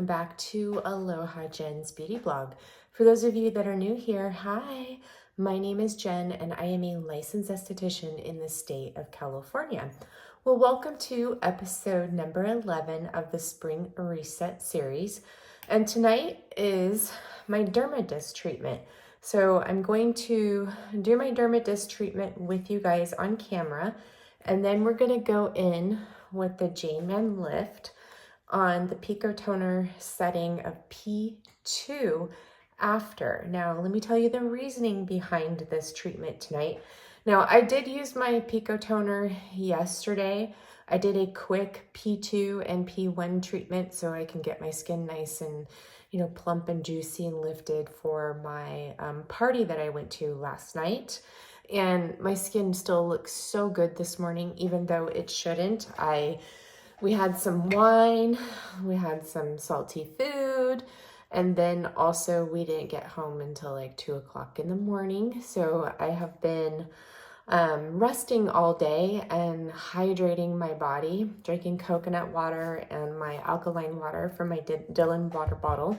welcome back to Aloha Jen's Beauty Blog. For those of you that are new here, hi, my name is Jen and I am a licensed esthetician in the state of California. Well, welcome to episode number 11 of the Spring Reset series. And tonight is my Dermadisc treatment. So I'm going to do my Dermadisc treatment with you guys on camera, and then we're going to go in with the Mann lift on the Pico Toner setting of P2 after. Now, let me tell you the reasoning behind this treatment tonight. Now, I did use my Pico Toner yesterday. I did a quick P2 and P1 treatment so I can get my skin nice and, plump and juicy and lifted for my party that I went to last night. And my skin still looks so good this morning, even though it shouldn't. We had some wine, we had some salty food, and then also we didn't get home until like 2 o'clock in the morning. So I have been resting all day and hydrating my body, drinking coconut water and my alkaline water from my Dylan water bottle.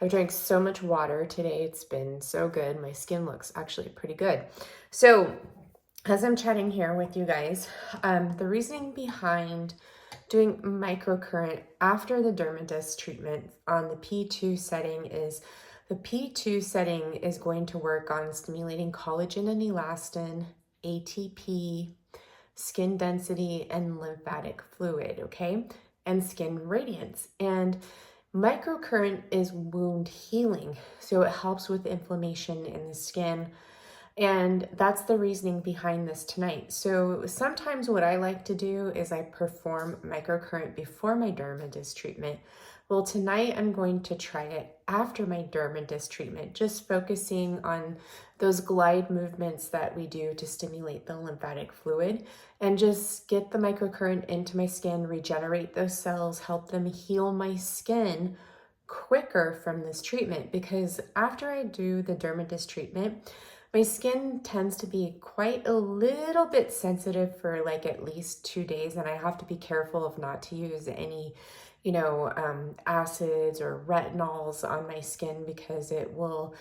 I drank so much water today. It's been so good. My skin looks actually pretty good. So as I'm chatting here with you guys, the reasoning behind doing microcurrent after the Dermadisc treatment on the P2 setting is the P2 setting is going to work on stimulating collagen and elastin, ATP, skin density, and lymphatic fluid, okay? And skin radiance. And microcurrent is wound healing, so it helps with inflammation in the skin. And that's the reasoning behind this tonight. So sometimes what I like to do is I perform microcurrent before my Dermadisc treatment. Well, tonight I'm going to try it after my Dermadisc treatment, just focusing on those glide movements that we do to stimulate the lymphatic fluid and just get the microcurrent into my skin, regenerate those cells, help them heal my skin quicker from this treatment. Because after I do the Dermadisc treatment, my skin tends to be quite a little bit sensitive for like at least 2 days, and I have to be careful of not to use any, acids or retinols on my skin because it will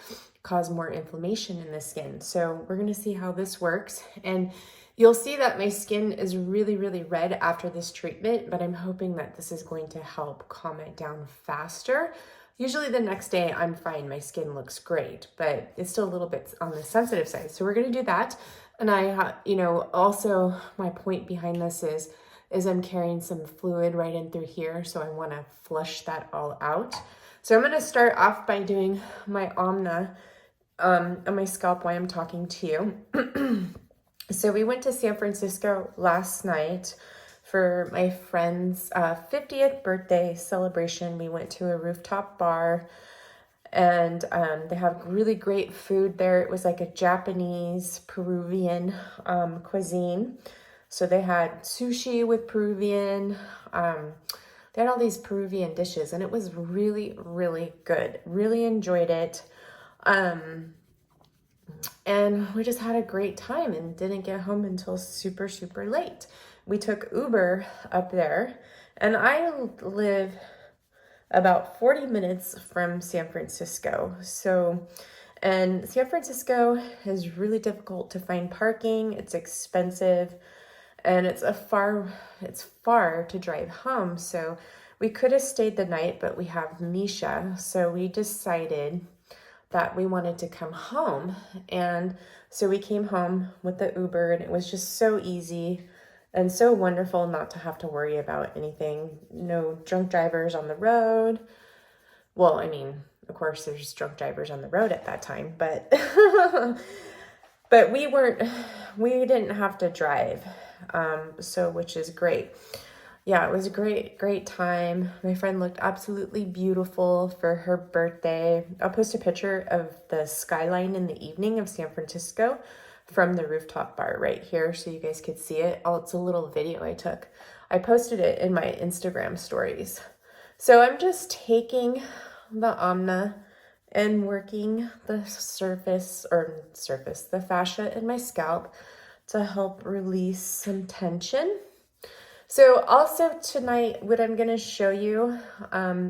cause more inflammation in the skin. So we're gonna see how this works, and you'll see that my skin is really, really red after this treatment, but I'm hoping that this is going to help calm it down faster. Usually the next day I'm fine, my skin looks great, but it's still a little bit on the sensitive side. So we're gonna do that. And also my point behind this is I'm carrying some fluid right in through here, so I wanna flush that all out. So I'm gonna start off by doing my Anma on my scalp while I'm talking to you. So we went to San Francisco last night for my friend's 50th birthday celebration. We went to a rooftop bar, and they have really great food there. It was like a Japanese Peruvian cuisine. So they had sushi with Peruvian. They had all these Peruvian dishes, and it was really, really good. Really enjoyed it. And we just had a great time and didn't get home until super, super late. We took Uber up there, and I live about 40 minutes from San Francisco. And San Francisco is really difficult to find parking. It's expensive, and it's far to drive home. So we could have stayed the night, but we have Misha. So we decided that we wanted to come home. And so we came home with the Uber, and it was just so easy and so wonderful not to have to worry about anything. No drunk drivers on the road. Well, I mean, of course there's drunk drivers on the road at that time, but but we didn't have to drive. So which is great. Yeah, it was a great time. My friend looked absolutely beautiful for her birthday. I'll post a picture of the skyline in the evening of San Francisco from the rooftop bar right here so you guys could see it. Oh, it's a little video I took. I posted it in my Instagram stories. So I'm just taking the Anma and working the the fascia in my scalp to help release some tension. So also tonight, what I'm going to show you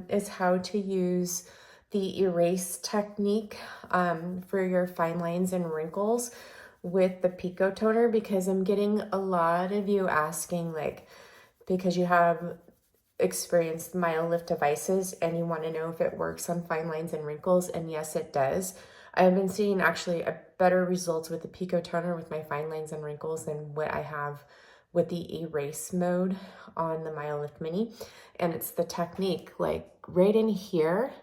is how to use the erase technique for your fine lines and wrinkles with the Pico Toner, because I'm getting a lot of you asking, like, because you have experienced MyoLift devices and you want to know if it works on fine lines and wrinkles, and yes, it does. I've been seeing actually a better results with the Pico Toner with my fine lines and wrinkles than what I have with the erase mode on the MyoLift Mini. And it's the technique, like right in here,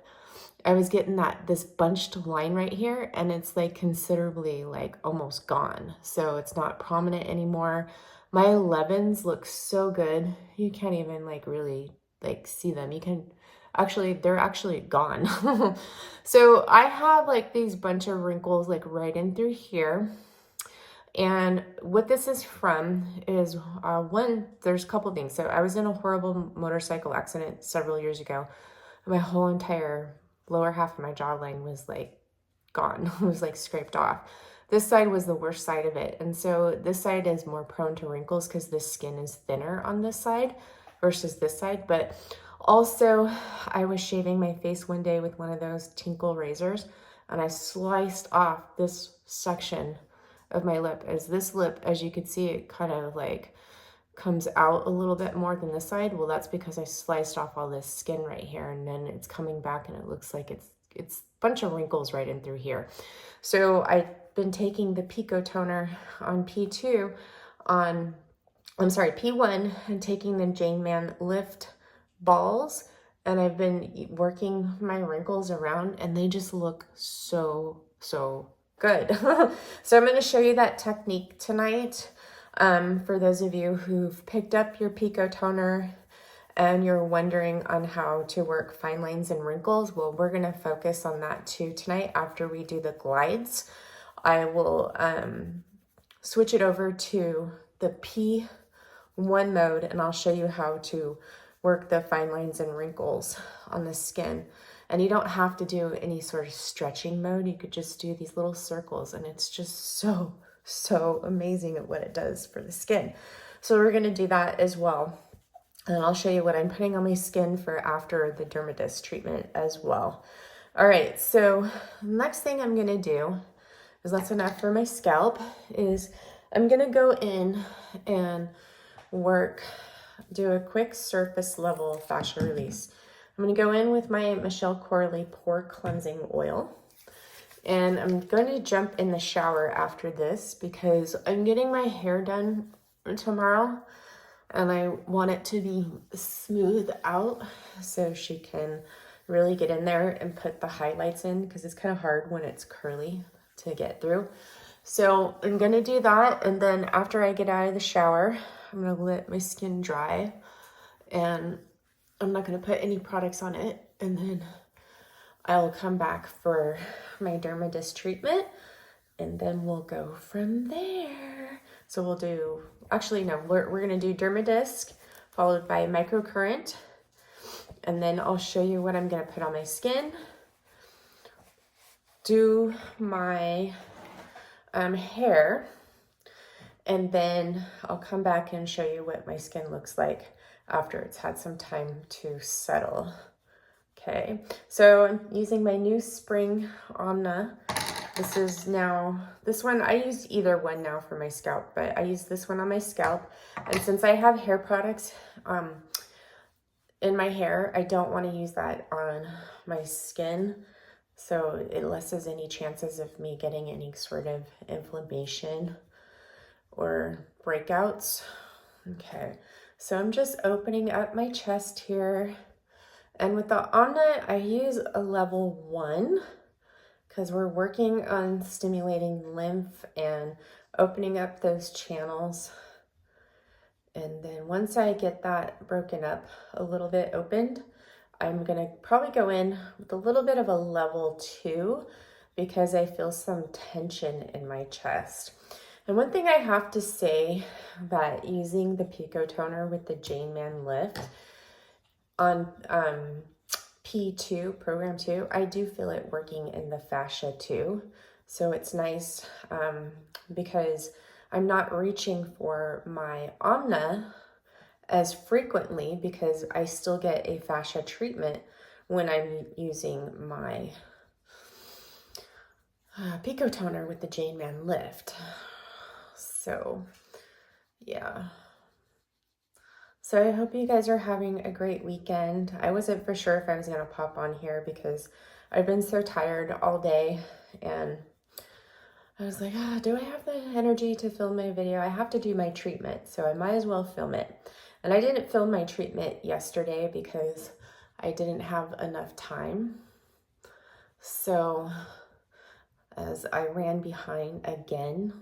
I was getting this bunched line right here, and it's like considerably like almost gone. So it's not prominent anymore. My 11s look so good. You can't even like really like see them. You can actually, they're actually gone. So I have like these bunch of wrinkles like right in through here. And what this is from is one, there's a couple things. So I was in a horrible motorcycle accident several years ago. My whole entire lower half of my jawline was like gone. It was like scraped off. This side was the worst side of it. And so this side is more prone to wrinkles because the skin is thinner on this side versus this side. But also I was shaving my face one day with one of those tinkle razors, and I sliced off this section of my lip. As this lip, as you could see, it kind of like comes out a little bit more than this side. Well, that's because I sliced off all this skin right here, and then it's coming back and it looks like it's a bunch of wrinkles right in through here. So I've been taking the Pico Toner on P1 and taking the Mann Lift balls, and I've been working my wrinkles around, and they just look so good. So I'm going to show you that technique tonight. For those of you who've picked up your Pico Toner and you're wondering on how to work fine lines and wrinkles, well, we're going to focus on that too tonight after we do the glides. I will switch it over to the P1 mode, and I'll show you how to work the fine lines and wrinkles on the skin. And you don't have to do any sort of stretching mode. You could just do these little circles, and it's just so amazing at what it does for the skin. So we're going to do that as well. And I'll show you what I'm putting on my skin for after the Dermadisc treatment as well. All right, so next thing I'm going to do is, that's enough for my scalp, is I'm going to go in and do a quick surface level fascia release. I'm going to go in with my Michelle Corley Pore Cleansing Oil. And I'm going to jump in the shower after this because I'm getting my hair done tomorrow, and I want it to be smooth out so she can really get in there and put the highlights in, because it's kind of hard when it's curly to get through. So I'm going to do that, and then after I get out of the shower, I'm going to let my skin dry, and I'm not going to put any products on it, and then I'll come back for my Dermadisc treatment, and then we'll go from there. So we'll do, actually no, we're going to do Dermadisc followed by Microcurrent, and then I'll show you what I'm going to put on my skin, do my hair, and then I'll come back and show you what my skin looks like after it's had some time to settle. Okay, so I'm using my new spring Anma. This one, I use either one now for my scalp, but I use this one on my scalp. And since I have hair products in my hair, I don't want to use that on my skin, so it lessens any chances of me getting any sort of inflammation or breakouts. Okay, so I'm just opening up my chest here. And with the Anma, I use a level 1 because we're working on stimulating lymph and opening up those channels. And then once I get that broken up a little bit opened, I'm going to probably go in with a little bit of a level 2 because I feel some tension in my chest. And one thing I have to say, that using the Pico Toner with the Mann Lift on P2, program 2, I do feel it working in the fascia too. So it's nice because I'm not reaching for my Anma as frequently because I still get a fascia treatment when I'm using my Pico Toner with the Jane Man Lift. So, yeah. So I hope you guys are having a great weekend. I wasn't for sure if I was going to pop on here because I've been so tired all day, and I was like, do I have the energy to film my video? I have to do my treatment, so I might as well film it. And I didn't film my treatment yesterday because I didn't have enough time. So as I ran behind again.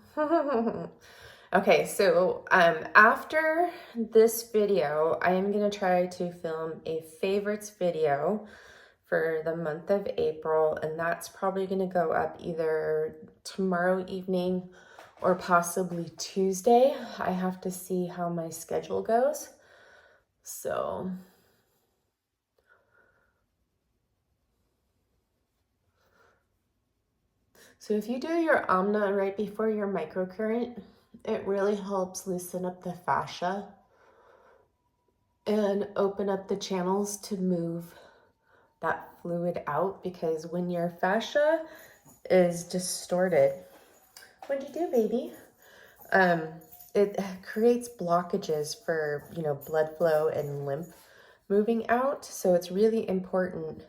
Okay, so after this video, I am going to try to film a favorites video for the month of April, and that's probably going to go up either tomorrow evening or possibly Tuesday. I have to see how my schedule goes. So if you do your Anma right before your microcurrent, it really helps loosen up the fascia and open up the channels to move that fluid out, because when your fascia is distorted, what'd you do, baby? It creates blockages for, blood flow and lymph moving out. So it's really important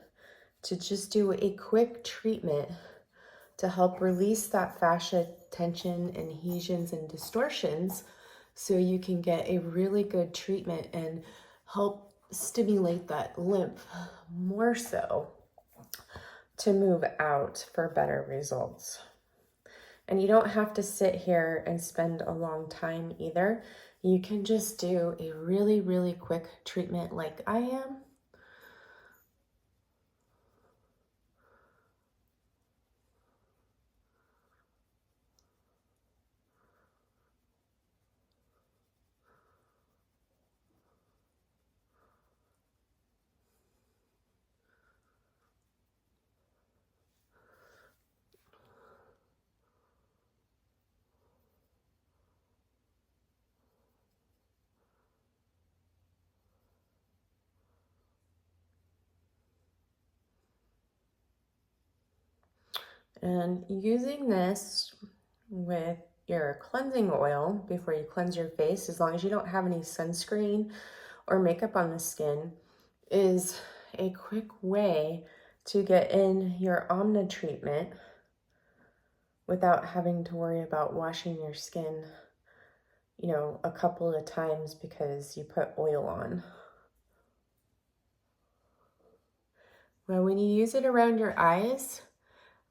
to just do a quick treatment to help release that fascia tension, adhesions, and distortions, so you can get a really good treatment and help stimulate that lymph more so to move out for better results. And you don't have to sit here and spend a long time either. You can just do a really, really quick treatment like I am. And using this with your cleansing oil before you cleanse your face, as long as you don't have any sunscreen or makeup on the skin, is a quick way to get in your Anma treatment without having to worry about washing your skin, a couple of times because you put oil on. Well, when you use it around your eyes,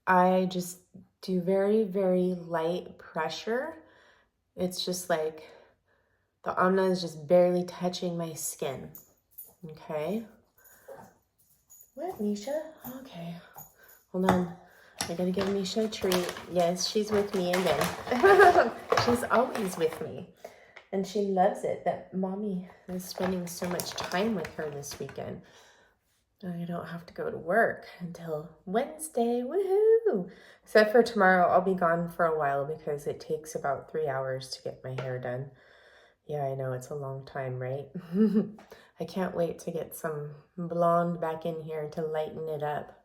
I just do very, very light pressure. It's just like the Anma is just barely touching my skin. Okay. What, Misha? Okay. Hold on. I gotta give Misha a treat. Yes, she's with me again. She's always with me. And she loves it that mommy is spending so much time with her this weekend. I don't have to go to work until Wednesday. Woohoo! Except for tomorrow, I'll be gone for a while because it takes about 3 hours to get my hair done. Yeah, I know, it's a long time, right? I can't wait to get some blonde back in here to lighten it up.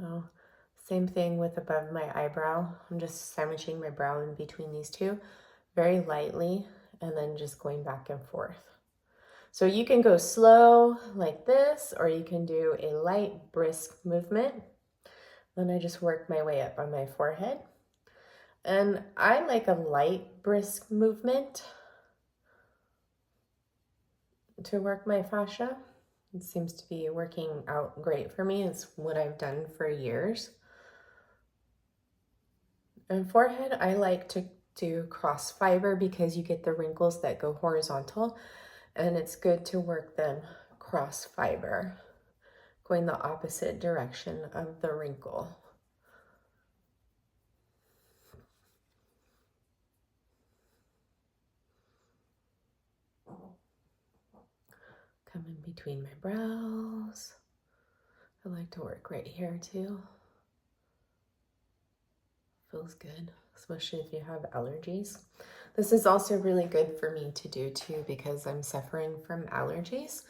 Oh, same thing with above my eyebrow. I'm just sandwiching my brow in between these two very lightly and then just going back and forth. So you can go slow like this, or you can do a light, brisk movement. Then I just work my way up on my forehead. And I like a light, brisk movement to work my fascia. It seems to be working out great for me. It's what I've done for years. And forehead, I like to do cross fiber because you get the wrinkles that go horizontal, and it's good to work them cross fiber, going the opposite direction of the wrinkle. Come in between my brows. I like to work right here too. Feels good, especially if you have allergies. This is also really good for me to do too because I'm suffering from allergies.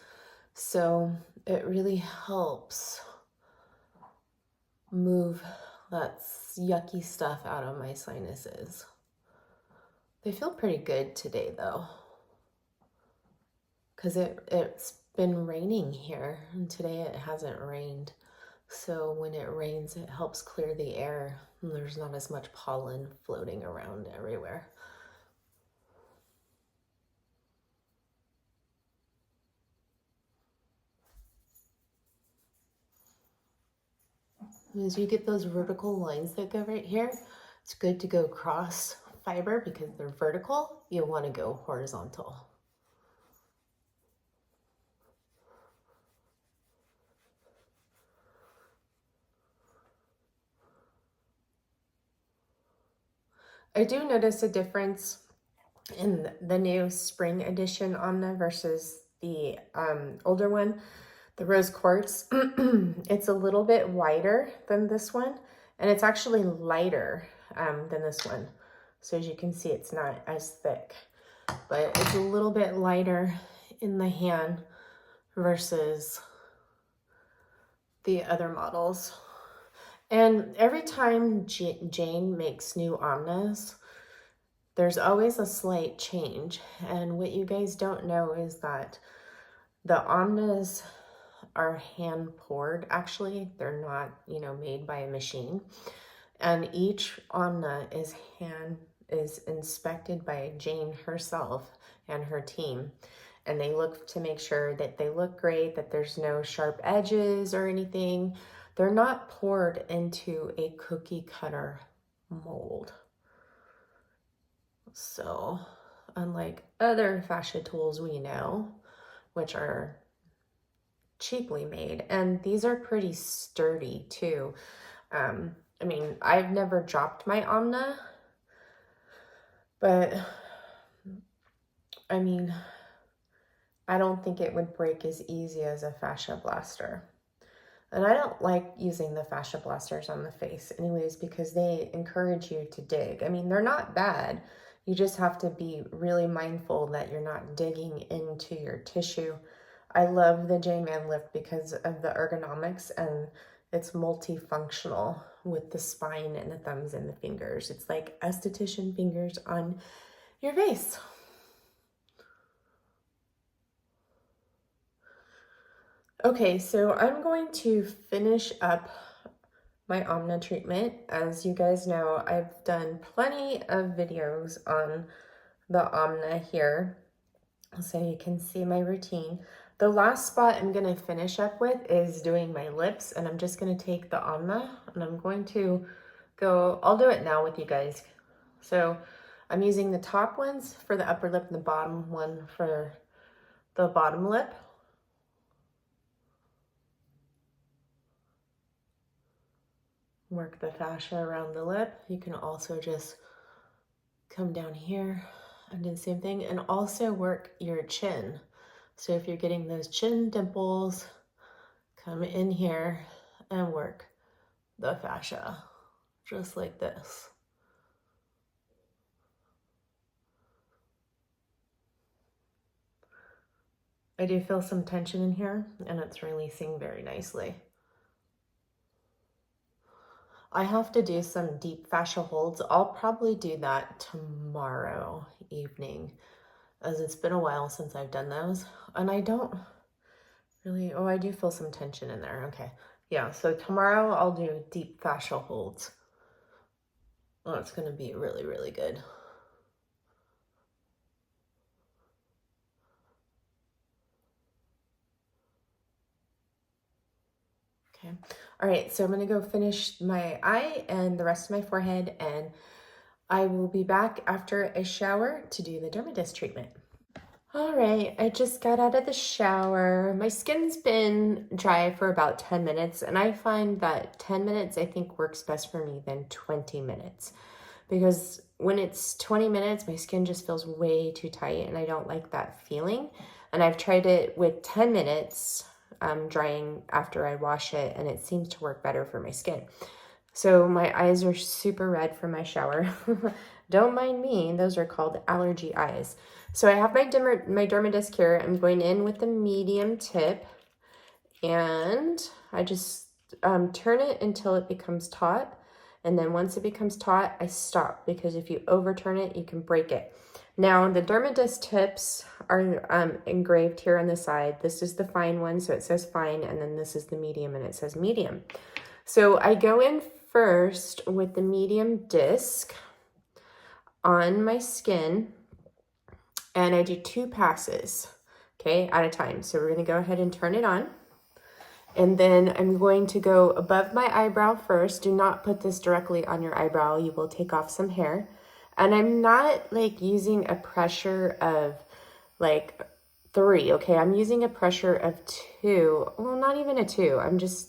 So it really helps move that yucky stuff out of my sinuses. They feel pretty good today though, because it's been raining here and today it hasn't rained. So when it rains, it helps clear the air and there's not as much pollen floating around everywhere. As you get those vertical lines that go right here, it's good to go cross fiber because they're vertical. You want to go horizontal. I do notice a difference in the new spring edition Anma versus the older one, the rose quartz. It's a little bit wider than this one, and it's actually lighter than this one. So as you can see, it's not as thick, but it's a little bit lighter in the hand versus the other models. And every time Jane makes new Anmas, there's always a slight change. And what you guys don't know is that the Anmas are hand poured. Actually, they're not, made by a machine. And each Anma is inspected by Jane herself and her team. And they look to make sure that they look great, that there's no sharp edges or anything. They're not poured into a cookie cutter mold. So unlike other fascia tools we know, which are cheaply made, and these are pretty sturdy too. I mean, I've never dropped my Anma, but I mean, I don't think it would break as easy as a fascia blaster. And I don't like using the fascia blasters on the face anyways, because they encourage you to dig. I mean, they're not bad. You just have to be really mindful that you're not digging into your tissue. I love the Jane Mann lift because of the ergonomics, and it's multifunctional with the spine and the thumbs and the fingers. It's like esthetician fingers on your face. Okay, so I'm going to finish up my Anma treatment. As you guys know, I've done plenty of videos on the Anma here, so you can see my routine. The last spot I'm going to finish up with is doing my lips, and I'm just going to take the Anma and I'm going to go, I'll do it now with you guys. So I'm using the top ones for the upper lip and the bottom one for the bottom lip. Work the fascia around the lip. You can also just come down here and do the same thing, and also work your chin. So if you're getting those chin dimples, come in here and work the fascia, just like this. I do feel some tension in here, and it's releasing very nicely. I have to do some deep fascia holds. I'll probably do that tomorrow evening, as it's been a while since I've done those. And I don't really, oh, I do feel some tension in there. Okay. Yeah, so tomorrow I'll do deep fascia holds. Oh, it's going to be really, really good. Okay. All right, so I'm gonna go finish my eye and the rest of my forehead, and I will be back after a shower to do the Dermadisc treatment. All right, I just got out of the shower. My skin's been dry for about 10 minutes, and I find that 10 minutes I think works best for me than 20 minutes. Because when it's 20 minutes, my skin just feels way too tight, and I don't like that feeling. And I've tried it with 10 minutes drying after I wash it, and it seems to work better for my skin. So my eyes are super red from my shower. Don't mind me, those are called allergy eyes. So I have my Dermadisc here. I'm going in with the medium tip, and I just turn it until it becomes taut. And then once it becomes taut, I stop, because if you overturn it, you can break it. Now, the Dermadisc tips are engraved here on the side. This is the fine one, so it says fine, and then this is the medium, and it says medium. So I go in first with the medium disc on my skin, and I do 2 passes, okay, at a time. So we're gonna go ahead and turn it on. And then I'm going to go above my eyebrow first. Do not put this directly on your eyebrow. You will take off some hair. And I'm not like using a pressure of like 3, okay? I'm using a pressure of 2. Well, not even a 2. I'm just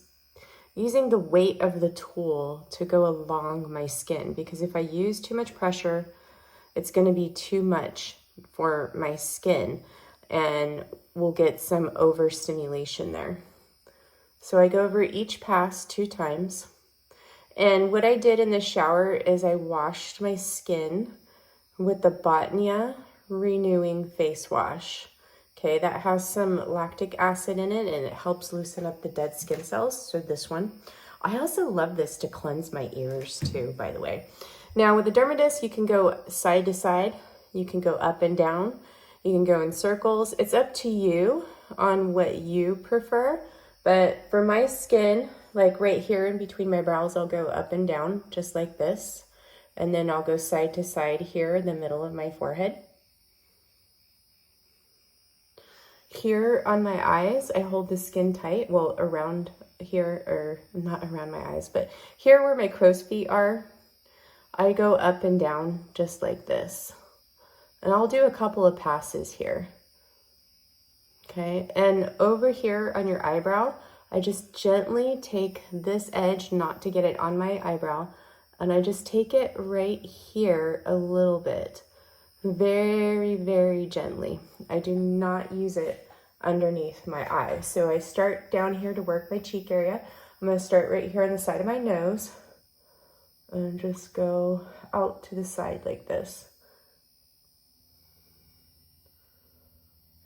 using the weight of the tool to go along my skin, because if I use too much pressure, it's going to be too much for my skin and we'll get some overstimulation there. So I go over each pass 2 times. And what I did in the shower is I washed my skin with the Botnia Renewing Face Wash. Okay, that has some lactic acid in it, and it helps loosen up the dead skin cells. So this one. I also love this to cleanse my ears too, by the way. Now with the Dermadisc, you can go side to side. You can go up and down. You can go in circles. It's up to you on what you prefer. But for my skin, like right here in between my brows, I'll go up and down just like this. And then I'll go side to side here in the middle of my forehead. Here on my eyes, I hold the skin tight. Well, around here, or not around my eyes, but here where my crow's feet are, I go up and down just like this. And I'll do a couple of passes here. Okay, and over here on your eyebrow, I just gently take this edge, not to get it on my eyebrow, and I just take it right here a little bit. Very, very gently. I do not use it underneath my eye. So I start down here to work my cheek area. I'm going to start right here on the side of my nose and just go out to the side like this.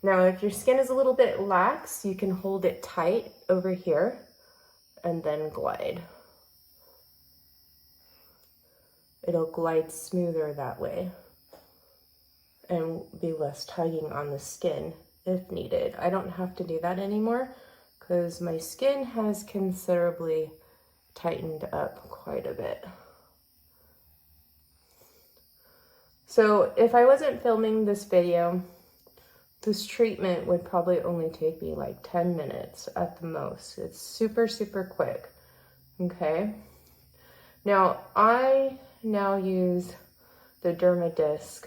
Now, if your skin is a little bit lax, you can hold it tight over here and then glide. It'll glide smoother that way and be less tugging on the skin if needed. I don't have to do that anymore because my skin has considerably tightened up quite a bit. So if I wasn't filming this video, this treatment would probably only take me like 10 minutes at the most. It's super, super quick, okay? Now, I now use the Dermadisc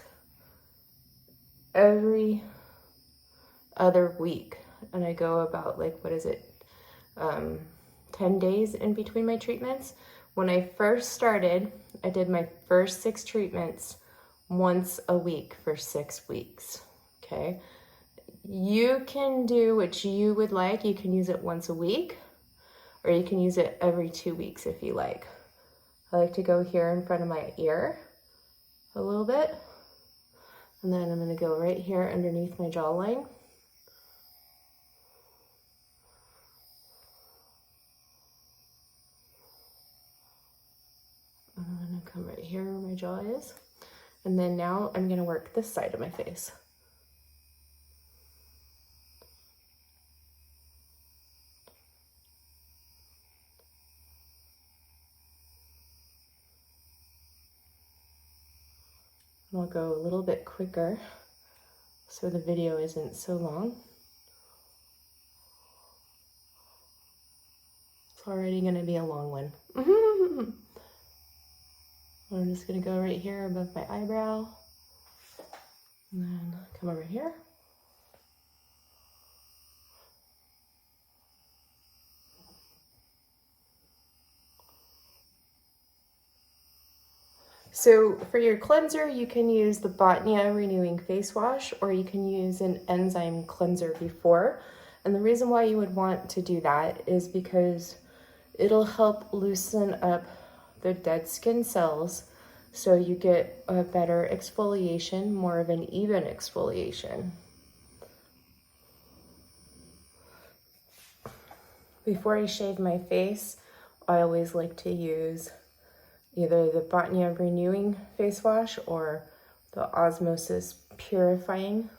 every other week, and I go about like, 10 days in between my treatments. When I first started, I did my first 6 treatments once a week for 6 weeks, okay? You can do what you would like. You can use it once a week, or you can use it every 2 weeks if you like. I like to go here in front of my ear a little bit, and then I'm going to go right here underneath my jawline. I'm going to come right here where my jaw is, and then now I'm going to work this side of my face. I'll go a little bit quicker so the video isn't so long. It's already going to be a long one. I'm just going to go right here above my eyebrow and then come over here. So for your cleanser, you can use the Botnia Renewing Face Wash, or you can use an enzyme cleanser before. And the reason why you would want to do that is because it'll help loosen up the dead skin cells so you get a better exfoliation, more of an even exfoliation. Before I shave my face, I always like to use either the Botnia Renewing Face Wash or the Osmosis Purifying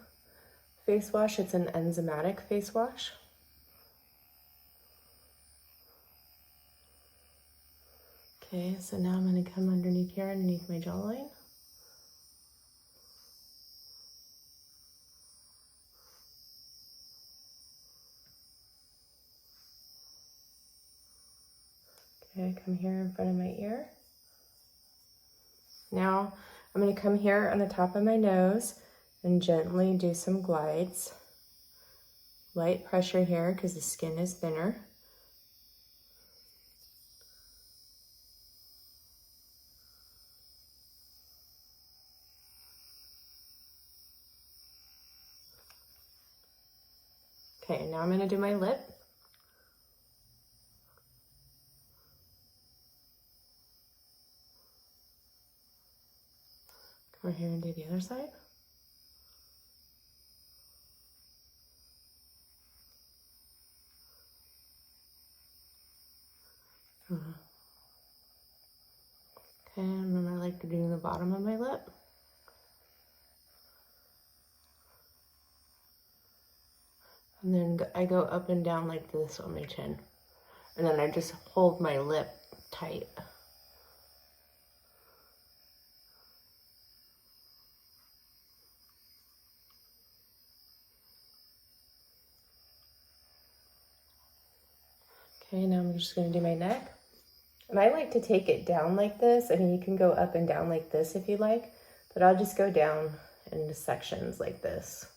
Face Wash. It's an enzymatic face wash. Okay, so now I'm going to come underneath here, underneath my jawline. Okay, come here in front of my ear. Now I'm going to come here on the top of my nose and gently do some glides. Light pressure here because the skin is thinner. Okay, now I'm going to do my lip. Come over here and do the other side. Okay, and then I like to do the bottom of my lip. And then I go up and down like this on my chin. And then I just hold my lip tight. Okay, now I'm just going to do my neck. And I like to take it down like this. I mean, you can go up and down like this if you like, but I'll just go down into sections like this.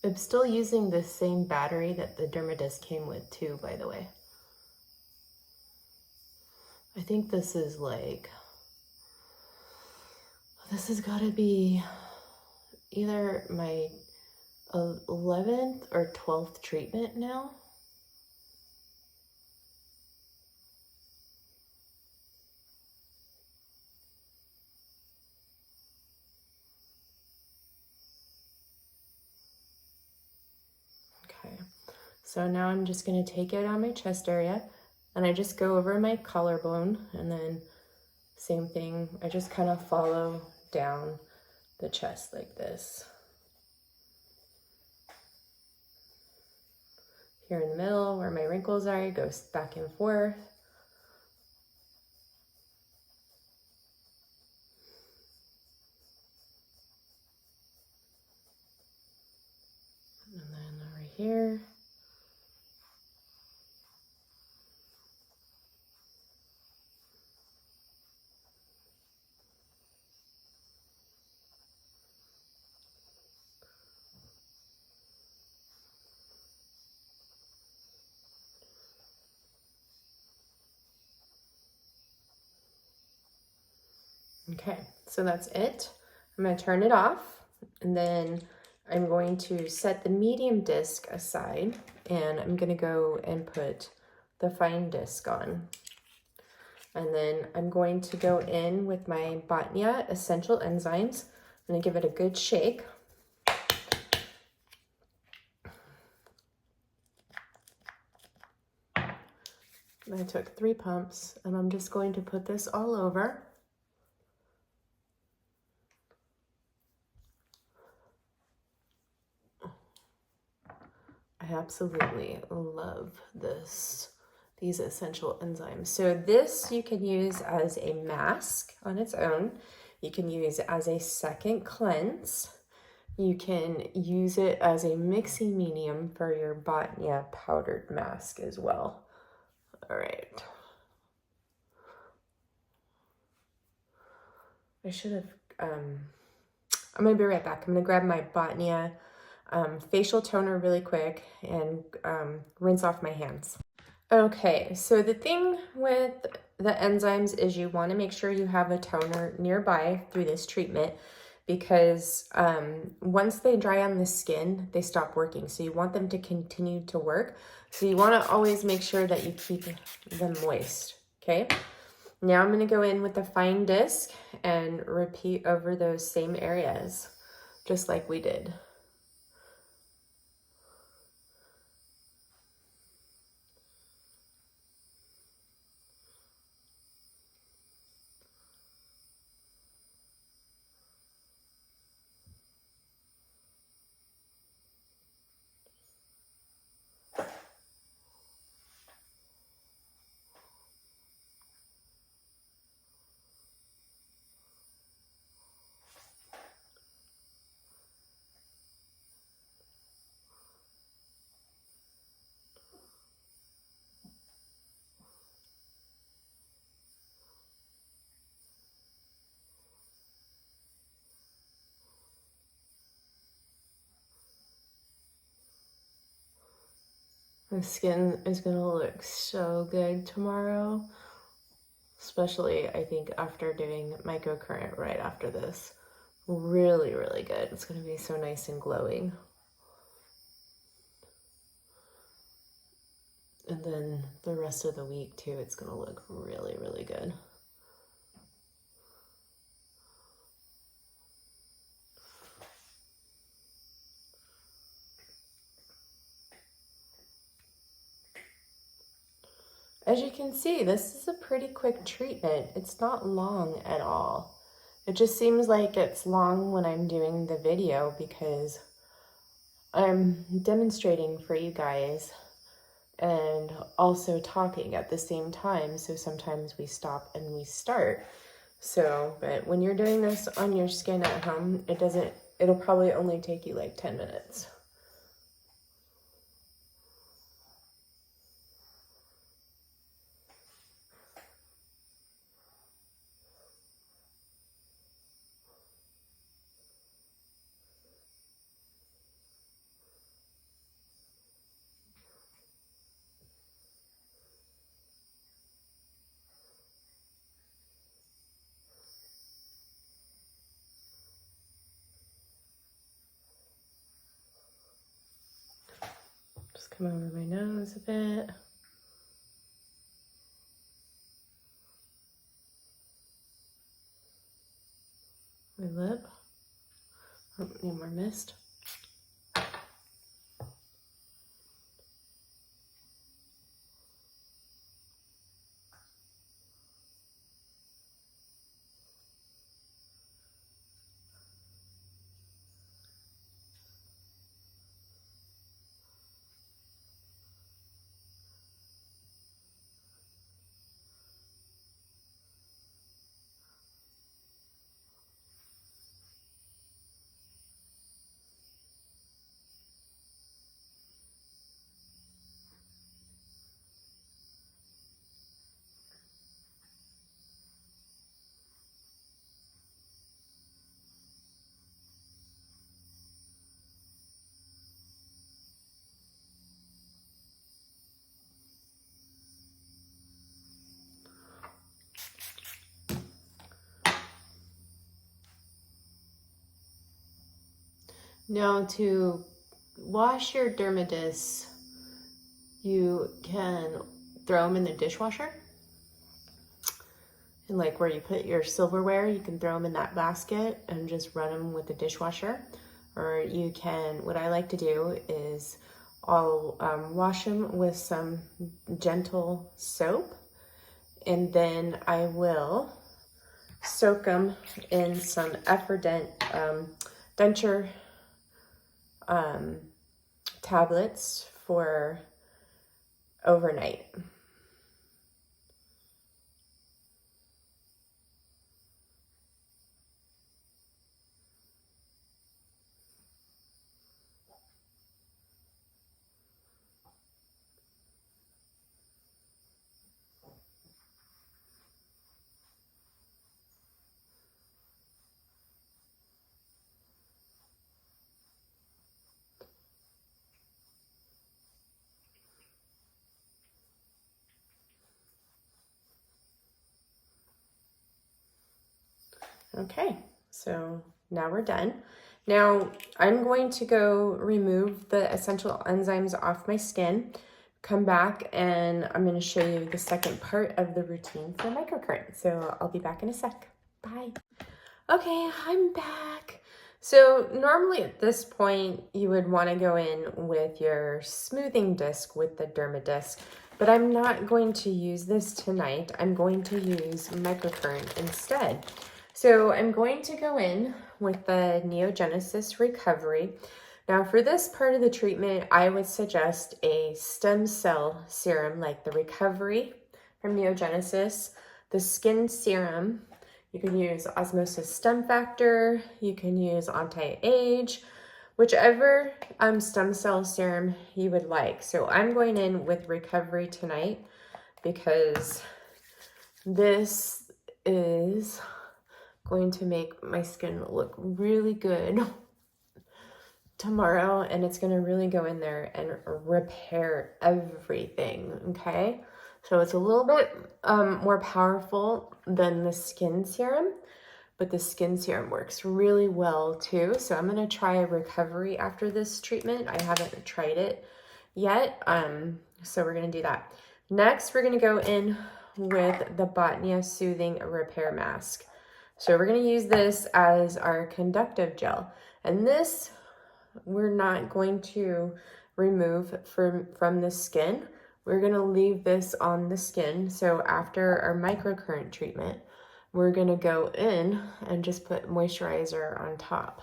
I'm still using the same battery that the Dermadisc came with too, by the way. I think this is like, this has got to be either my 11th or 12th treatment now. Okay, so now I'm just going to take it on my chest area and I just go over my collarbone, and then same thing, I just kind of follow down the chest like this. Here in the middle where my wrinkles are, it goes back and forth. And then over here. Okay, so that's it. I'm going to turn it off, and then I'm going to set the medium disc aside, and I'm going to go and put the fine disc on. And then I'm going to go in with my Botnia Essential Enzymes. I'm going to give it a good shake. I took 3 pumps, and I'm just going to put this all over. I absolutely love these essential enzymes. So this you can use as a mask on its own. You can use it as a second cleanse. You can use it as a mixing medium for your Botnia powdered mask as well. All right. I should have, I'm gonna be right back. I'm gonna grab my Botnia facial toner really quick and rinse off my hands. Okay, so the thing with the enzymes is you want to make sure you have a toner nearby through this treatment, because once they dry on the skin, they stop working. So you want them to continue to work. So you want to always make sure that you keep them moist, okay? Now I'm going to go in with the fine disc and repeat over those same areas, just like we did. The skin is going to look so good tomorrow, especially I think after doing microcurrent right after this. Really, really good. It's going to be so nice and glowing. And then the rest of the week too, it's going to look really, really good. As you can see, this is a pretty quick treatment. It's not long at all. It just seems like it's long when I'm doing the video because I'm demonstrating for you guys and also talking at the same time. So sometimes we stop and we start. So, but when you're doing this on your skin at home, it'll probably only take you like 10 minutes. Just come over my nose a bit. My lip. Oh, need more mist. Now to wash your Dermadisc, you can throw them in the dishwasher. And like where you put your silverware, you can throw them in that basket and just run them with the dishwasher. Or you can, what I like to do is I'll wash them with some gentle soap, and then I will soak them in some Effordent denture tablets for overnight. Okay, so now we're done. Now I'm going to go remove the essential enzymes off my skin, come back, and I'm going to show you the second part of the routine for microcurrent. So I'll be back in a sec. Bye. Okay, I'm back. So normally at this point, you would want to go in with your smoothing disc with the Dermadisc, but I'm not going to use this tonight. I'm going to use microcurrent instead. So I'm going to go in with the NeoGenesis Recovery. Now for this part of the treatment, I would suggest a stem cell serum like the Recovery from NeoGenesis, the Skin Serum. You can use Osmosis Stem Factor, you can use Anti-Age, whichever stem cell serum you would like. So I'm going in with Recovery tonight because this is going to make my skin look really good tomorrow, and it's going to really go in there and repair everything, okay? So it's a little bit more powerful than the skin serum, but the skin serum works really well too. So I'm going to try a Recovery after this treatment. I haven't tried it yet, so we're going to do that. Next, we're going to go in with the Botnia Soothing Repair Mask. So we're going to use this as our conductive gel, and this we're not going to remove from the skin. We're going to leave this on the skin. So after our microcurrent treatment, we're going to go in and just put moisturizer on top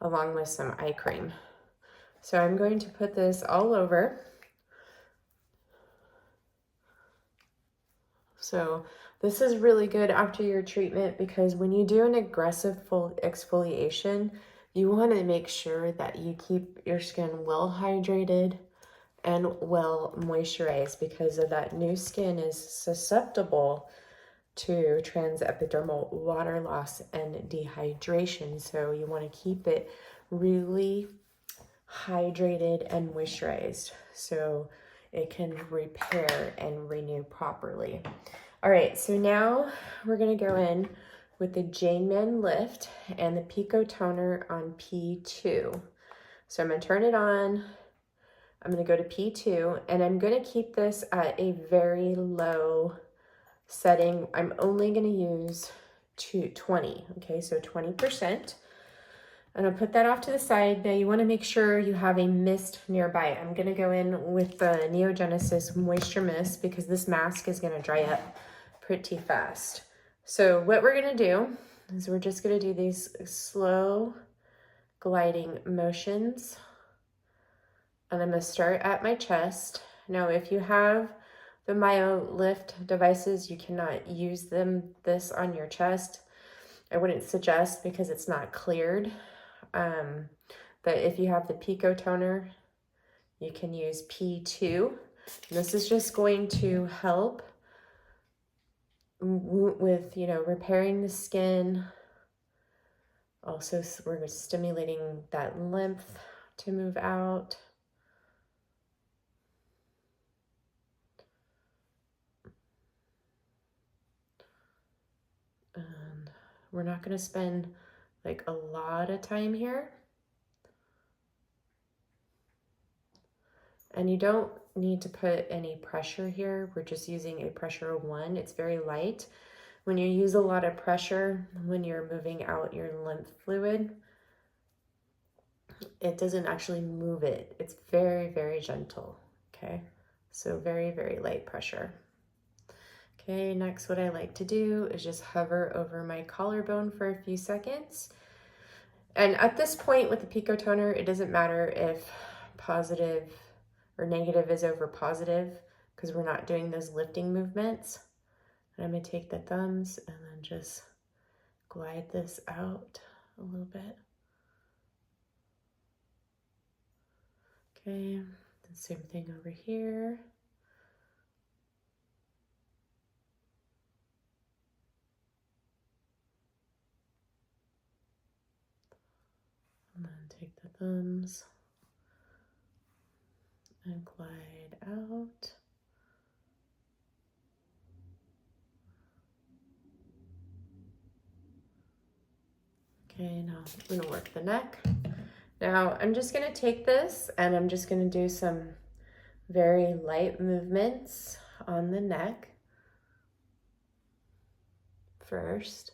along with some eye cream. So I'm going to put this all over. So this is really good after your treatment because when you do an aggressive full exfoliation, you want to make sure that you keep your skin well hydrated and well moisturized because of that new skin is susceptible to transepidermal water loss and dehydration. So you want to keep it really hydrated and moisturized so it can repair and renew properly. All right, so now we're going to go in with the Mann Lift and the Pico Toner on P2. So I'm going to turn it on. I'm going to go to P2, and I'm going to keep this at a very low setting. I'm only going to use 20, okay, so 20%. And I'll put that off to the side. Now you want to make sure you have a mist nearby. I'm going to go in with the NeoGenesis Moisture Mist because this mask is going to dry up pretty fast. So what we're going to do is we're just going to do these slow gliding motions. And I'm going to start at my chest. Now if you have the MyoLift devices, you cannot use this on your chest. I wouldn't suggest because it's not cleared. But if you have the Pico Toner, you can use P2. This is just going to help with, repairing the skin. Also, we're stimulating that lymph to move out. And we're not going to spend like a lot of time here. And you don't need to put any pressure here. We're just using a pressure of 1. It's very light. When you use a lot of pressure, when you're moving out your lymph fluid, it doesn't actually move it. It's very, very gentle, okay? So very, very light pressure. Okay, next what I like to do is just hover over my collarbone for a few seconds. And at this point with the Pico Toner, it doesn't matter if positive or negative is over positive because we're not doing those lifting movements. And I'm going to take the thumbs and then just glide this out a little bit. Okay, the same thing over here. And then take the thumbs and glide out. Okay, now I'm gonna work the neck. Now I'm just gonna take this and I'm just gonna do some very light movements on the neck first.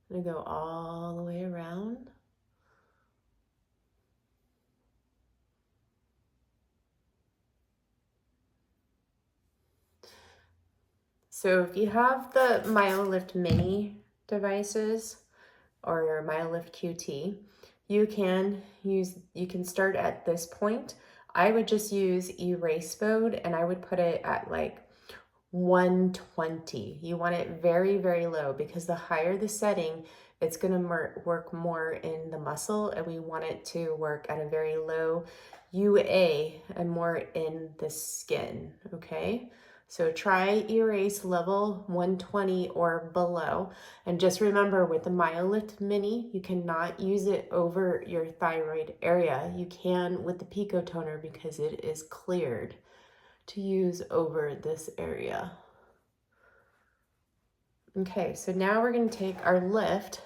I'm gonna go all the way around. So if you have the MyoLift Mini devices or your MyoLift QT, you can start at this point. I would just use erase mode and I would put it at like 120. You want it very, very low because the higher the setting, it's going to work more in the muscle, and we want it to work at a very low UA and more in the skin, okay? So try erase level 120 or below. And just remember, with the MyoLift Mini, you cannot use it over your thyroid area. You can with the Pico Toner because it is cleared to use over this area. Okay, so now we're going to take our lift,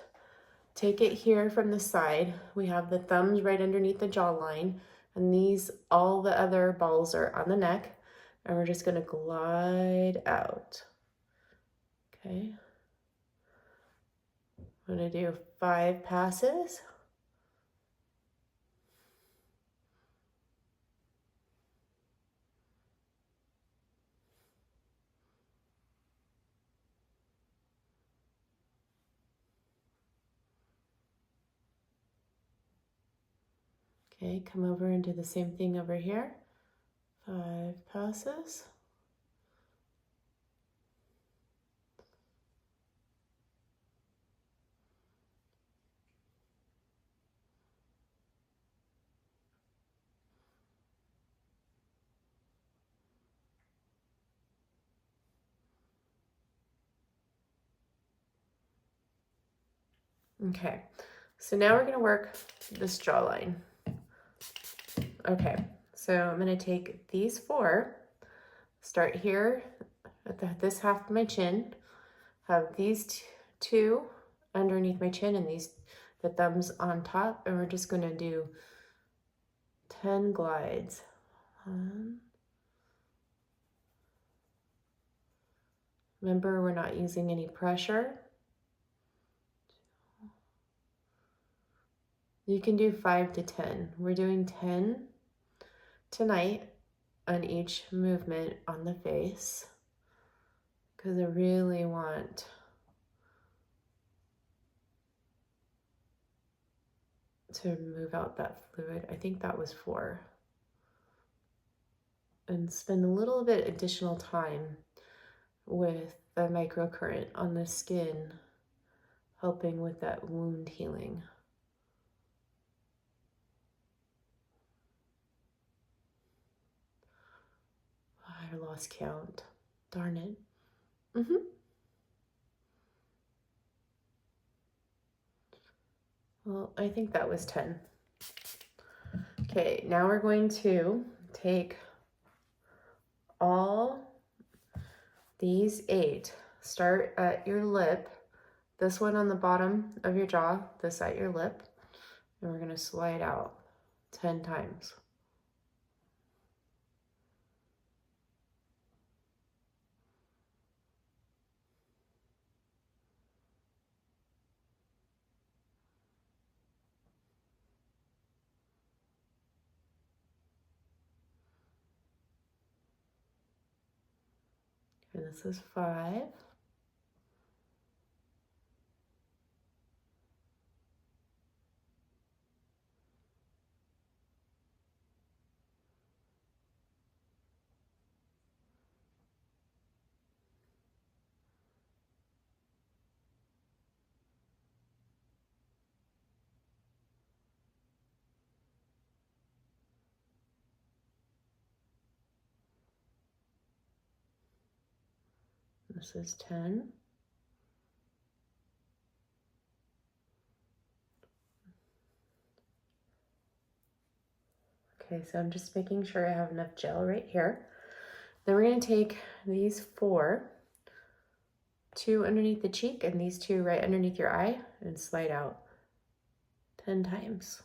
take it here from the side. We have the thumbs right underneath the jawline, and all the other balls are on the neck, and we're just going to glide out. Okay, I'm going to do 5 passes. Okay, come over and do the same thing over here. 5 passes. Okay, so now we're going to work this jawline. Okay, so I'm going to take these 4, start here at this half of my chin, have these 2 underneath my chin and the thumbs on top, and we're just going to do 10 glides. 1. Remember, we're not using any pressure. 2. You can do 5 to 10. We're doing 10 tonight on each movement on the face because I really want to move out that fluid. I think that was 4. And spend a little bit additional time with the microcurrent on the skin, helping with that wound healing. I lost count. Darn it. Well, I think that was 10. Okay, now we're going to take all these 8. Start at your lip, this one on the bottom of your jaw, this at your lip, and we're going to slide out 10 times. And this is 5. This is 10. Okay, so I'm just making sure I have enough gel right here. Then we're going to take these 4, 2 underneath the cheek and these 2 right underneath your eye, and slide out 10 times.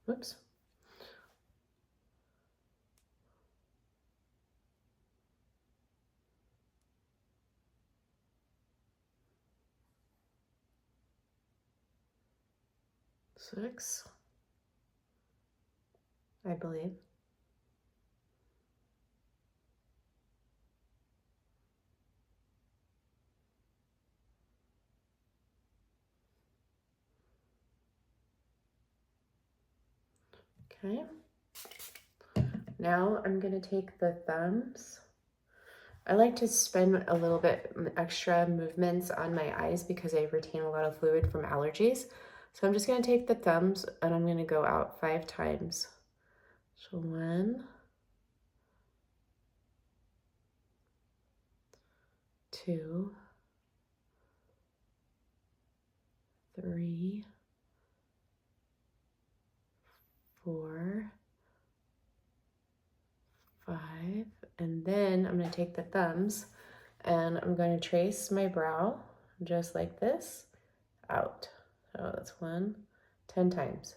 Whoops. Six, I believe. Okay. Now I'm going to take the thumbs. I like to spend a little bit extra movements on my eyes because I retain a lot of fluid from allergies. So I'm just going to take the thumbs and I'm going to go out 5 times. So 1, 2, 3, 4, 5, and then I'm going to take the thumbs and I'm going to trace my brow just like this out. So that's 1, 10 times.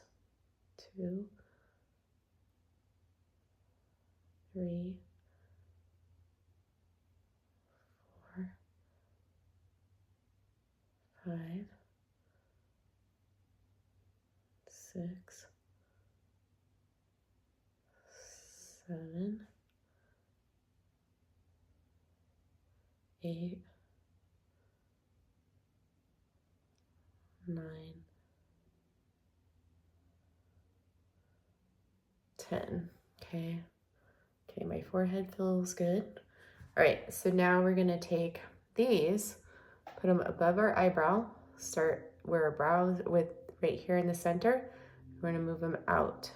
2, 3, 4, 5, 6, 7, 8, 9, 10. Okay. Okay, my forehead feels good. All right, so now we're gonna take these, put them above our eyebrow, start where our brow is with right here in the center. We're gonna move them out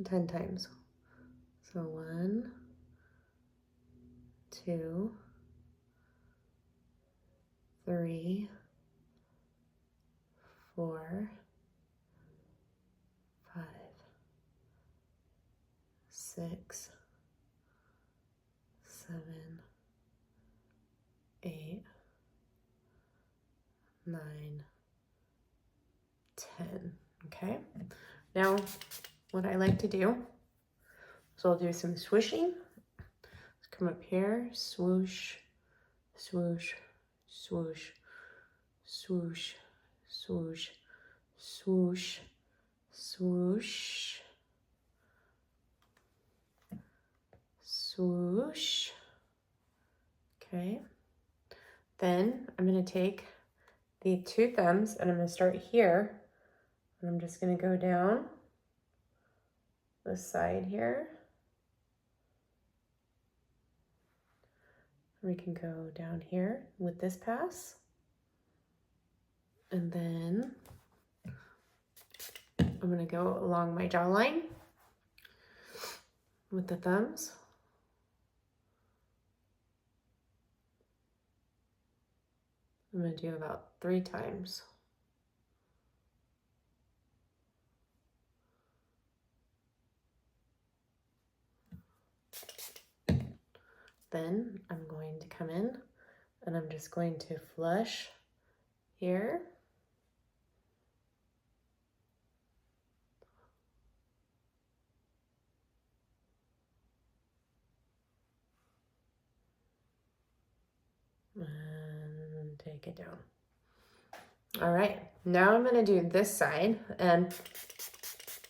10 times. So 1, 2, 3, 4, 5, 6, 7, 8, 9, 10. Okay. Now, what I like to do is I'll do some swooshing. Let's come up here, swoosh, swoosh, swoosh, swoosh, swoosh, swoosh, swoosh, swoosh. Okay. Then I'm going to take the 2 thumbs and I'm going to start here. And I'm just going to go down the side here. We can go down here with this pass. And then I'm going to go along my jawline with the thumbs. I'm going to do about 3 times. Then I'm going to come in and I'm just going to flush here. And take it down. All right, now I'm gonna do this side and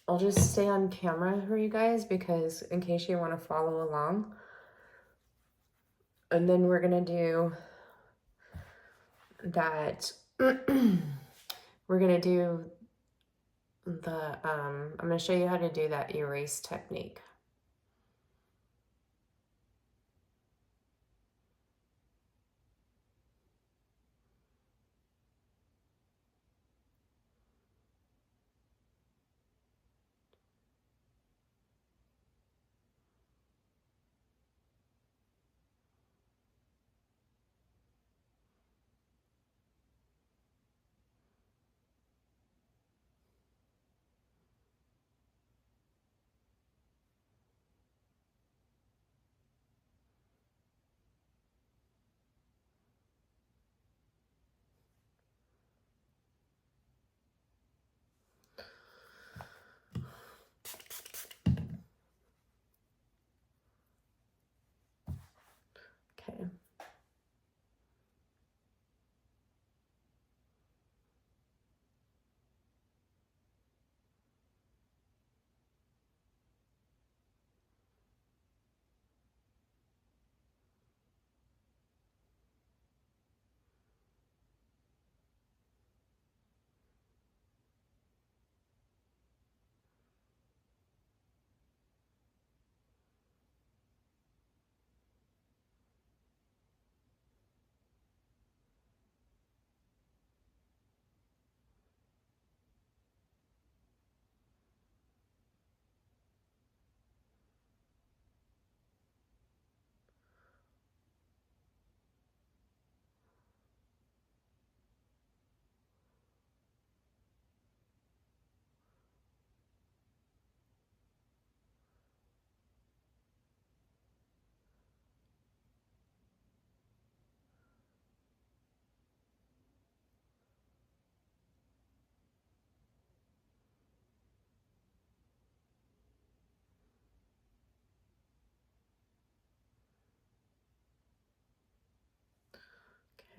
I'll just stay on camera for you guys because in case you want to follow along. And then we're gonna do that. We're gonna do the, I'm gonna show you how to do that erase technique.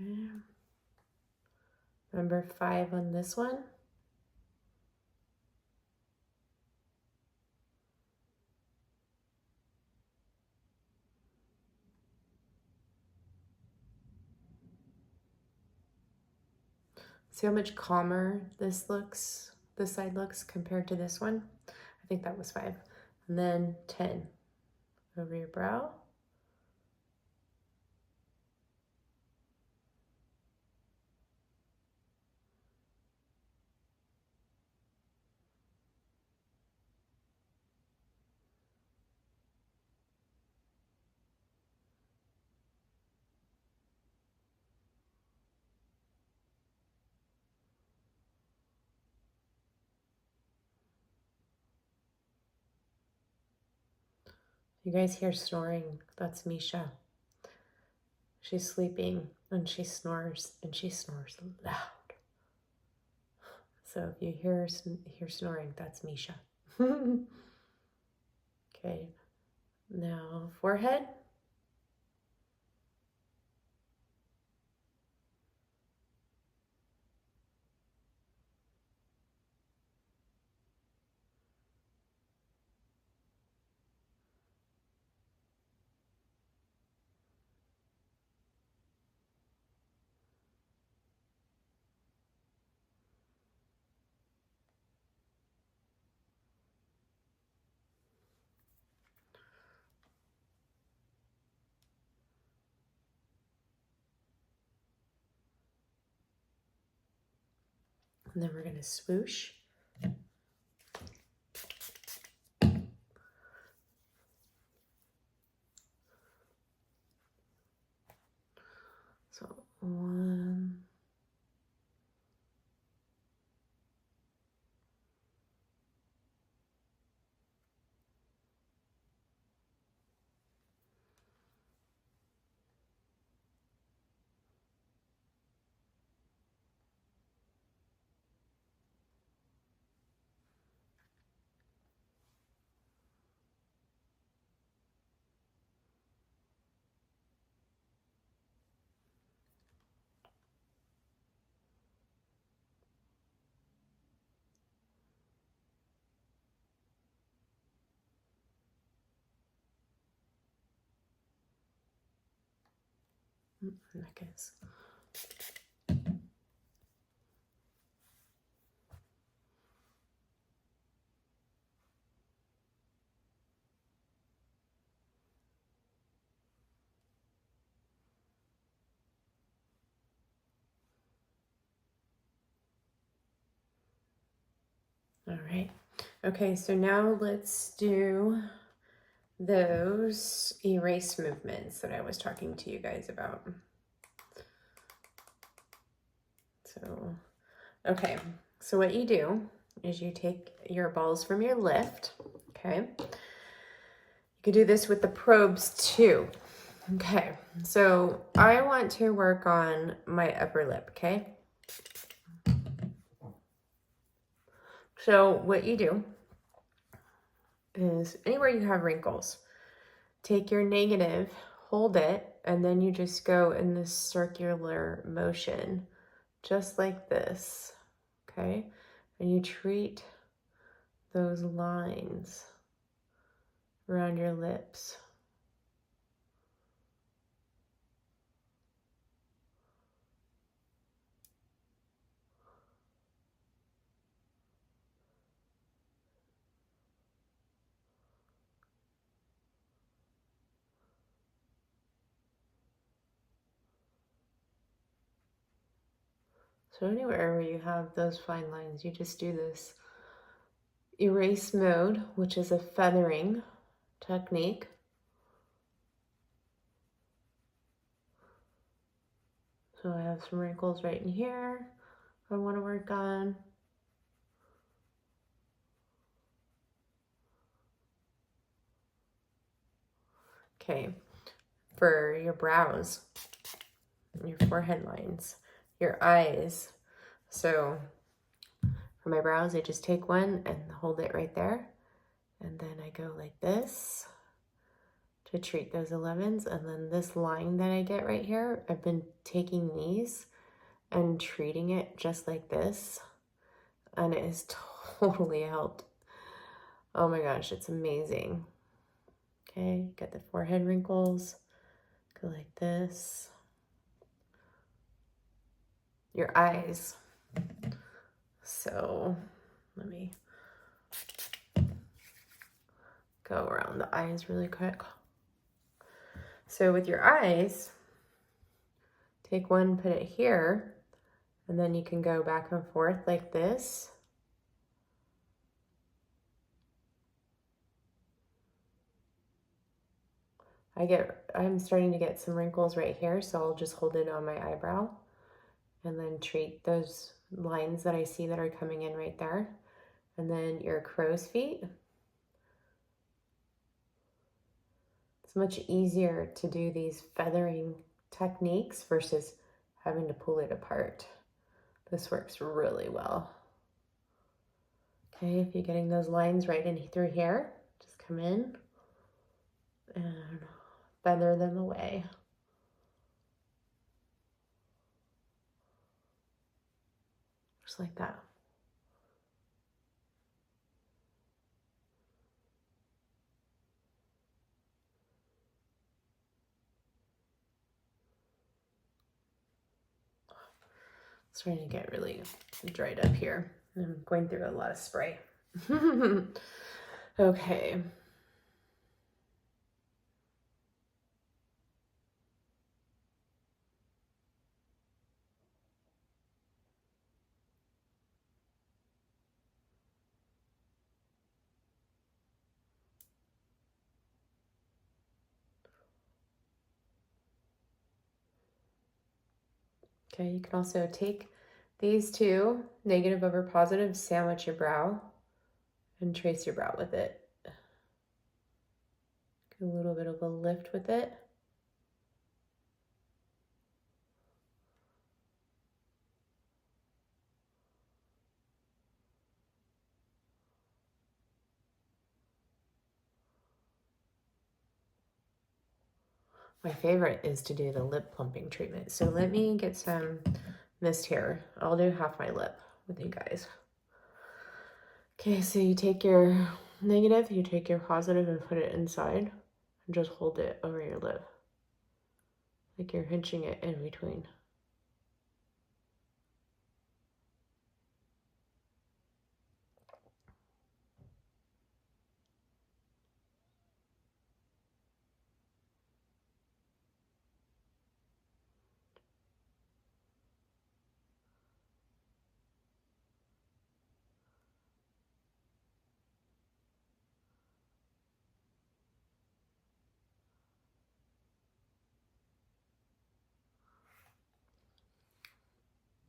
Okay. Number 5 on this one. See how much calmer this side looks compared to this one? I think that was 5. And then 10 over your brow. You guys hear snoring? That's Misha. She's sleeping and she snores loud. So if you hear snoring, that's Misha. Okay, now forehead. And then we're going to swoosh. So 1, neck is. All right. Okay, so now let's do those erase movements that I was talking to you guys about. So, okay, so what you do is you take your balls from your lift, okay? You can do this with the probes too. Okay, so I want to work on my upper lip, okay? So what you do is anywhere you have wrinkles, take your negative, hold it, and then you just go in this circular motion, just like this, okay? And you treat those lines around your lips. So anywhere where you have those fine lines, you just do this erase mode, which is a feathering technique. So I have some wrinkles right in here I want to work on. Okay, for your brows, your forehead lines, your eyes. So for my brows, I just take one and hold it right there. And then I go like this to treat those 11s. And then this line that I get right here, I've been taking these and treating it just like this, and it has totally helped. Oh my gosh, it's amazing. Okay, got the forehead wrinkles, go like this. Your eyes. So let me go around the eyes really quick. So with your eyes, take one, put it here, and then you can go back and forth like this. I'm starting to get some wrinkles right here, so I'll just hold it on my eyebrow and then treat those lines that I see that are coming in right there. And then your crow's feet. It's much easier to do these feathering techniques versus having to pull it apart. This works really well. Okay, if you're getting those lines right in through here, just come in and feather them away. Just like that. It's starting to get really dried up here. I'm going through a lot of spray. Okay. Okay, you can also take these two, negative over positive, sandwich your brow and trace your brow with it. Get a little bit of a lift with it. My favorite is to do the lip plumping treatment. So let me get some mist here. I'll do half my lip with you guys. Okay, so you take your negative, you take your positive and put it inside and just hold it over your lip. Like you're hinching it in between.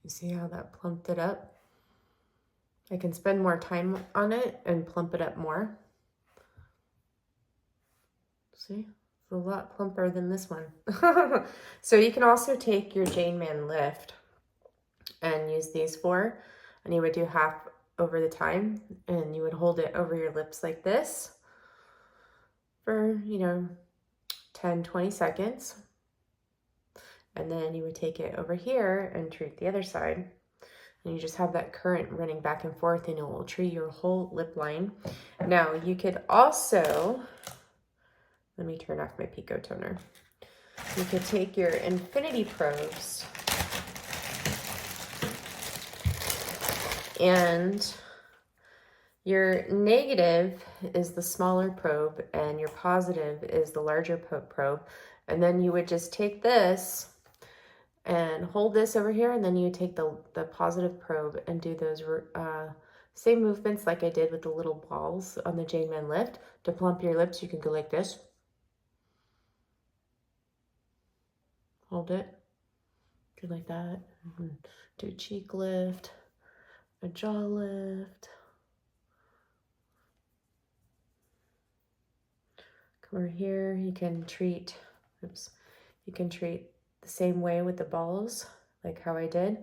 You see how that plumped it up? I can spend more time on it and plump it up more. See? It's a lot plumper than this one. So you can also take your Mann lift and use these four, and you would do half over the time, and you would hold it over your lips like this for, 10, 20 seconds. And then you would take it over here and treat the other side. And you just have that current running back and forth, and it will treat your whole lip line. Now, you could also, let me turn off my Pico Toner. You could take your infinity probes and your negative is the smaller probe and your positive is the larger probe. And then you would just take this and hold this over here, and then you take the positive probe and do those same movements like I did with the little balls on the Mann lift. To plump your lips, you can go like this. Hold it. Do like that. Do a cheek lift, a jaw lift. Come over here. You can treat, you can treat the same way with the balls, like how I did.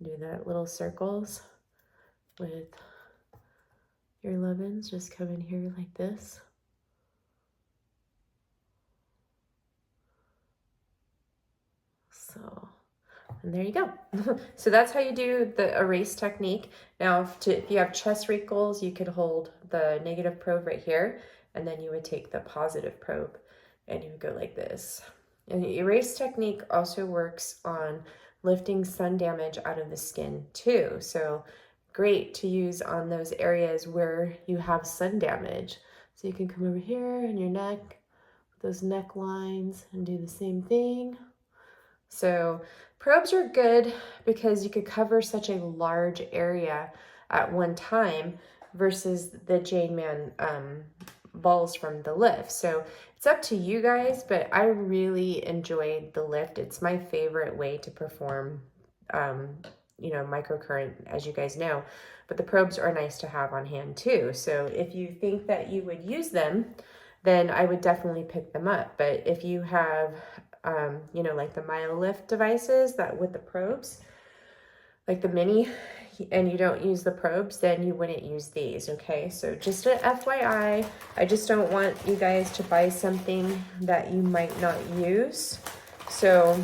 Do that little circles with your 11s. Just come in here like this. So, and there you go. So that's how you do the erase technique. Now, if you have chest wrinkles, you could hold the negative probe right here, and then you would take the positive probe and you would go like this. And the erase technique also works on lifting sun damage out of the skin too. So great to use on those areas where you have sun damage. So you can come over here in your neck, those neck lines, and do the same thing. So probes are good because you could cover such a large area at one time versus the Jane Mann balls from the lift. So it's up to you guys, but I really enjoyed the lift. It's my favorite way to perform, you know, microcurrent, as you guys know, but the probes are nice to have on hand too. So if you think that you would use them, then I would definitely pick them up. But if you have, you know, like the MyoLift devices that with the probes, like the mini, and you don't use the probes, then you wouldn't use these, okay? So just an FYI, I just don't want you guys to buy something that you might not use. So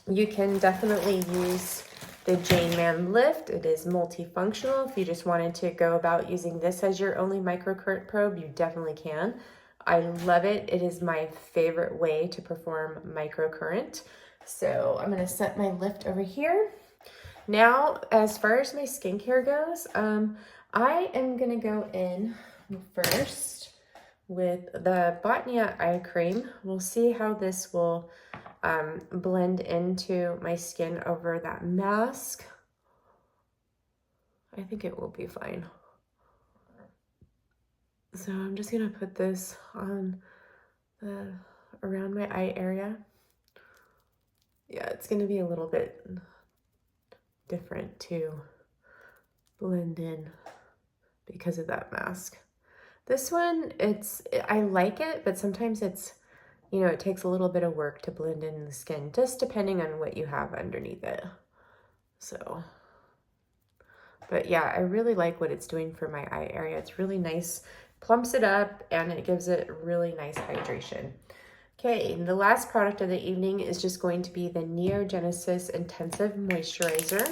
you can definitely use the Jane Mann lift. It is multifunctional. If you just wanted to go about using this as your only microcurrent probe, you definitely can. I love it. It is my favorite way to perform microcurrent. So I'm gonna set my lift over here. Now, as far as my skincare goes, I am gonna go in first with the Botnia eye cream. We'll see how this will blend into my skin over that mask. I think it will be fine. So I'm just gonna put this on around my eye area. Yeah, it's gonna be a little bit different to blend in because of that mask. This one, I like it, but sometimes it's, you know, it takes a little bit of work to blend in the skin, just depending on what you have underneath it. So, but yeah, I really like what it's doing for my eye area. It's really nice, plumps it up, and it gives it really nice hydration. Okay, and the last product of the evening is just going to be the NeoGenesis Intensive Moisturizer.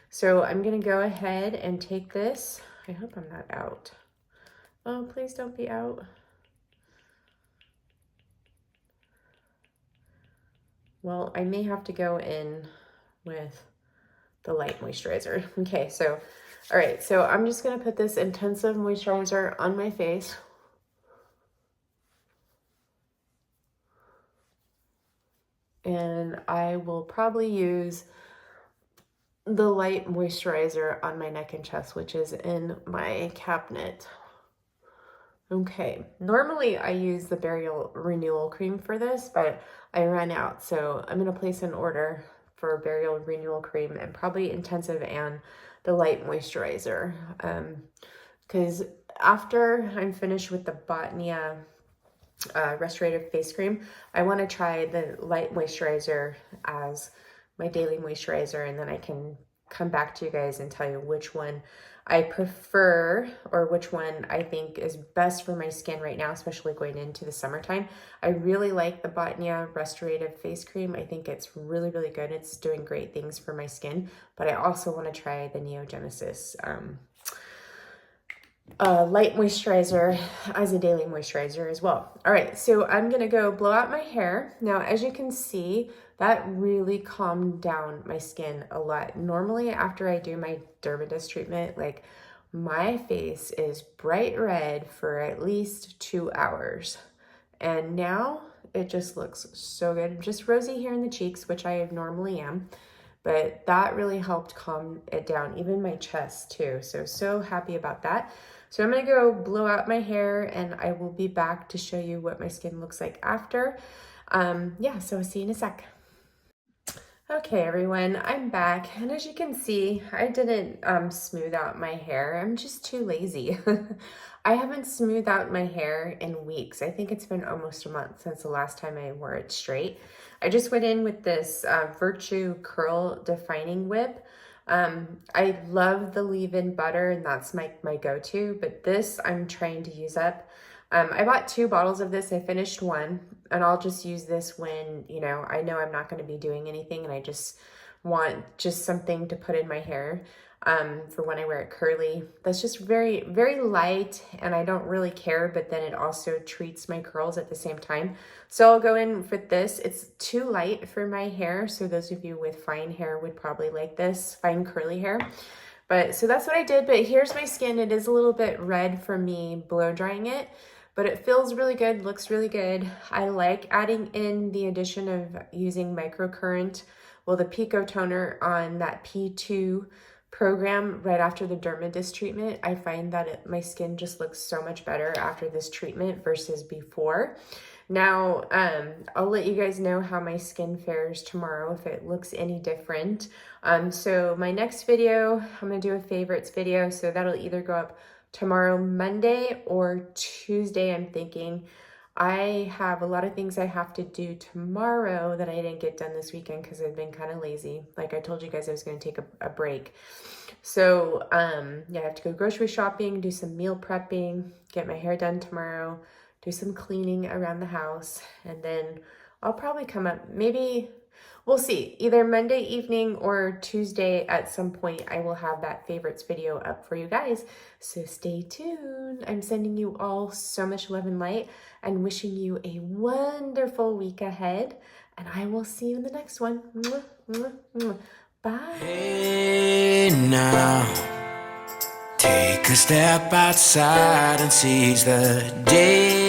So I'm gonna go ahead and take this. I hope I'm not out. Oh, please don't be out. Well, I may have to go in with the light moisturizer. Okay, so, all right, so I'm just gonna put this intensive moisturizer on my face. And I will probably use the light moisturizer on my neck and chest, which is in my cabinet. Okay, normally I use the Burial Renewal cream for this, but I ran out. So I'm gonna place an order for Burial Renewal cream and probably intensive and the light moisturizer. Because after I'm finished with the Botnia restorative face cream, I want to try the light moisturizer as my daily moisturizer, and then I can come back to you guys and tell you which one I prefer or which one I think is best for my skin right now, especially going into the summertime. I really like the Botnia restorative face cream. I think it's really, really good. It's doing great things for my skin, but I also want to try the NeoGenesis light moisturizer as a daily moisturizer as well. All right, so I'm gonna go blow out my hair. Now, as you can see, that really calmed down my skin a lot. Normally, after I do my Dermadisc treatment, like my face is bright red for at least 2 hours. And now it just looks so good. Just rosy here in the cheeks, which I normally am, but that really helped calm it down, even my chest too. So happy about that. So I'm gonna go blow out my hair and I will be back to show you what my skin looks like after. Yeah, so I'll see you in a sec. Okay, everyone, I'm back. And as you can see, I didn't smooth out my hair. I'm just too lazy. I haven't smoothed out my hair in weeks. I think it's been almost a month since the last time I wore it straight. I just went in with this Virtue Curl Defining Whip. I love the leave-in butter, and that's my go-to, but this I'm trying to use up. I bought 2 bottles of this. I finished one, and I'll just use this when, I know I'm not going to be doing anything and I just want just something to put in my hair for when I wear it curly. That's just very, very light, and I don't really care, but then it also treats my curls at the same time. So I'll go in with this. It's too light for my hair, so those of you with fine hair would probably like this, fine curly hair. But so that's what I did, but here's my skin. It is a little bit red from me blow drying it, but it feels really good, looks really good. I like adding in the addition of using microcurrent, well, the Pico Toner on that P2 program right after the Dermadisc treatment. I find that my skin just looks so much better after this treatment versus before. Now, I'll let you guys know how my skin fares tomorrow if it looks any different. So my next video, I'm gonna do a favorites video, so that'll either go up tomorrow, Monday, or Tuesday, I'm thinking. I have a lot of things I have to do tomorrow that I didn't get done this weekend because I've been kind of lazy. Like I told you guys, I was going to take a break. So, yeah, I have to go grocery shopping, do some meal prepping, get my hair done tomorrow, do some cleaning around the house, and then I'll probably come up, maybe, we'll see, either Monday evening or Tuesday at some point, I will have that favorites video up for you guys. So stay tuned. I'm sending you all so much love and light and wishing you a wonderful week ahead. And I will see you in the next one. Mwah, mwah, mwah. Bye. Hey now, take a step outside and seize the day.